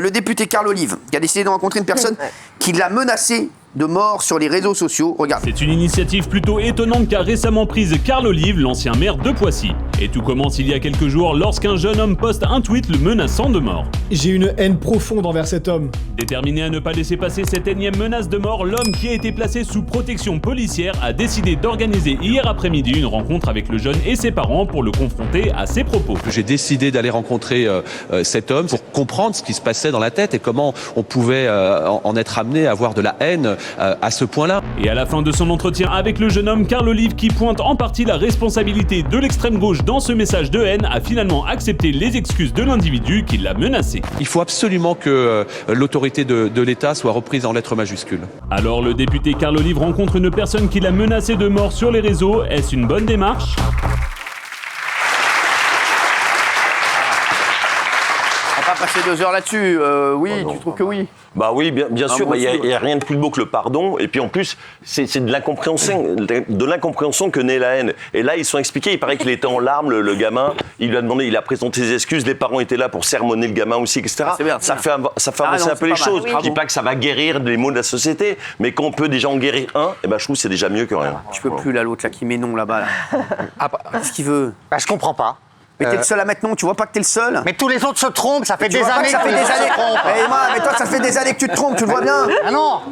le député Carl Olive, qui a décidé de rencontrer une personne qui l'a menacé de mort sur les réseaux sociaux. Regarde. C'est une initiative plutôt étonnante qu'a récemment prise Carl Olive, l'ancien maire de Poissy. Et tout commence il y a quelques jours lorsqu'un jeune homme poste un tweet le menaçant de mort. J'ai une haine profonde envers cet homme. Déterminé à ne pas laisser passer cette énième menace de mort, l'homme qui a été placé sous protection policière a décidé d'organiser hier après-midi une rencontre avec le jeune et ses parents pour le confronter à ses propos. J'ai décidé d'aller rencontrer cet homme pour comprendre ce qui se passait dans la tête et comment on pouvait en être amené à avoir de la haine à ce point-là. Et à la fin de son entretien avec le jeune homme, Carl Olive, qui pointe en partie la responsabilité de l'extrême gauche dans ce message de haine, a finalement accepté les excuses de l'individu qui l'a menacé. Il faut absolument que l'autorité de l'État soit reprise en lettres majuscules. Alors le député Carl Olive rencontre une personne qui l'a menacé de mort sur les réseaux. Est-ce une bonne démarche ? On va pas passer 2 heures là-dessus. Oui, tu trouves que oui? Bah oui, bien sûr, il n'y a rien de plus beau que le pardon. Et puis en plus, c'est de l'incompréhension que naît la haine. Et là, ils sont expliqués, il paraît qu'il était en larmes, le gamin. Il lui a demandé, il a présenté ses excuses. Les parents étaient là pour sermonner le gamin aussi, etc. Ça fait avancer un peu les choses. Je ne dis pas que ça va guérir les maux de la société, mais qu'on peut déjà en guérir un, et ben je trouve que c'est déjà mieux que rien. Je peux plus, là, l'autre là, qui met non là-bas. Là. Qu'est-ce qu'il veut? Bah, je comprends pas. Mais t'es le seul à mettre non, tu vois pas que t'es le seul? Mais tous les autres se trompent, ça fait des vois pas années que ça fait des années. Mais toi, ça fait des années que tu te trompes, tu le vois bien. Ah non.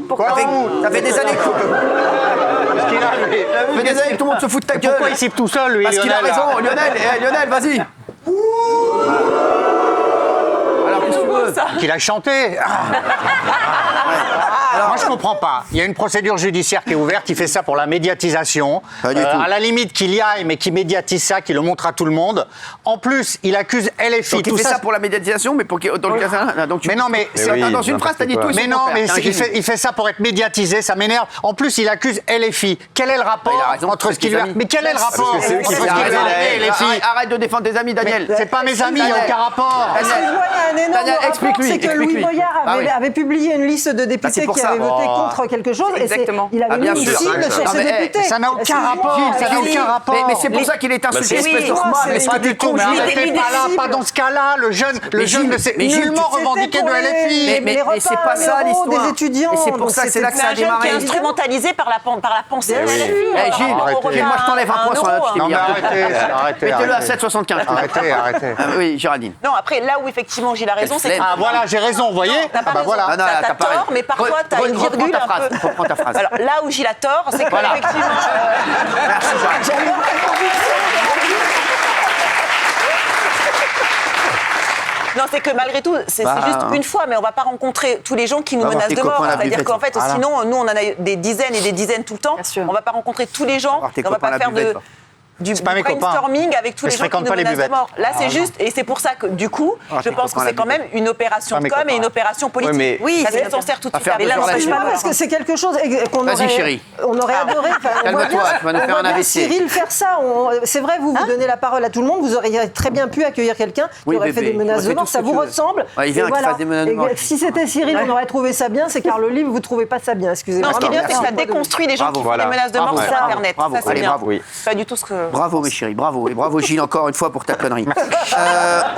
Ça fait des années que... Parce qu'il a... Ça fait des années que tout le monde se fout de ta gueule. Pourquoi il cible tout seul, lui? Parce qu'il a raison, Lionel, vas-y. Alors, qu'est-ce que tu veux? Qu'il a chanté. Alors, moi, je comprends pas. Il y a une procédure judiciaire qui est ouverte, il fait ça pour la médiatisation. Pas du tout. À la limite qu'il y aille, mais qu'il médiatise ça, qu'il le montre à tout le monde. En plus, il accuse LFI. Donc, il fait ça pour la médiatisation, mais pour dans le cas... Donc, mais non, mais... dans une phrase, t'as dit tout. Mais non, mais il fait ça pour être médiatisé, ça m'énerve. En plus, il accuse LFI. Quel est le rapport entre ce qu'il lui a... Mais quel est le rapport entre ce qu'il lui a et LFI? Arrête de défendre tes amis, Daniel. C'est pas mes amis, il n'y a aucun rapport. Excuse-moi, il y a un énorme rapport, c'est que Louis Boyard avait publié une liste de députés qui avaient voté contre quelque chose, et il avait mis une cible sur ces députés. Ça n'a aucun rapport, ça n'a aucun rapport. Mais c'est pour ça qu'il est insulté, espèce de roi. Mais pas du tout, mais arrêtez pas là, pas dans ce cas-là. Le jeune ne s'est nullement revendiqué de LFI. Mais c'est pas ça l'histoire. Des étudiants. Et c'est pour ça, c'est là que ça a démarré. Qui est instrumentalisé par la pensée de LFI. Gilles, moi je t'enlève un point sur la Non mais arrêtez. Mettez-le à 7,75. Arrêtez. Oui, Géraldine. Non, après, là où effectivement Gilles a raison, c'est que... Ah voilà, j'ai raison, vous voyez? T'as pas raison, t'as tort, mais parfois t'as une virgule un peu... Reprends ta phrase. Alors là où Gilles a tort, c'est qu'effectivement... Merci, Géraldine. Non, c'est que malgré tout, c'est juste une fois, mais on ne va pas rencontrer tous les gens qui nous menacent de mort. C'est-à-dire qu'en fait, sinon, nous, on en a des dizaines et des dizaines tout le temps. On ne va pas rencontrer tous les gens, on ne va pas faire du brainstorming avec tous les gens qui nous menacent de mort. Là, c'est juste, et c'est pour ça que, du coup, je pense que c'est quand même une opération de com et une opération politique. Oui, ça s'en sert tout de suite. Mais là, n'empêche pas, parce que c'est quelque chose qu'on aurait adoré. Calme-toi, tu vas nous faire un AVC. Cyril faire ça. C'est vrai, vous donnez la parole à tout le monde, vous auriez très bien pu accueillir quelqu'un qui aurait fait des menaces de mort, ça vous ressemble. Il vient qu'il fasse des menaces de mort. Si c'était Cyril, on aurait trouvé ça bien, c'est Carl Olive, vous ne trouvez pas ça bien, excusez-moi. Non, ce qui est bien, c'est que ça déconstruit les gens qui font des menaces de mort sur Internet. Ça, c'est bien. Pas du tout ce que... Bravo, mes chéris, bravo. Et bravo, Gilles, encore une fois, pour ta connerie.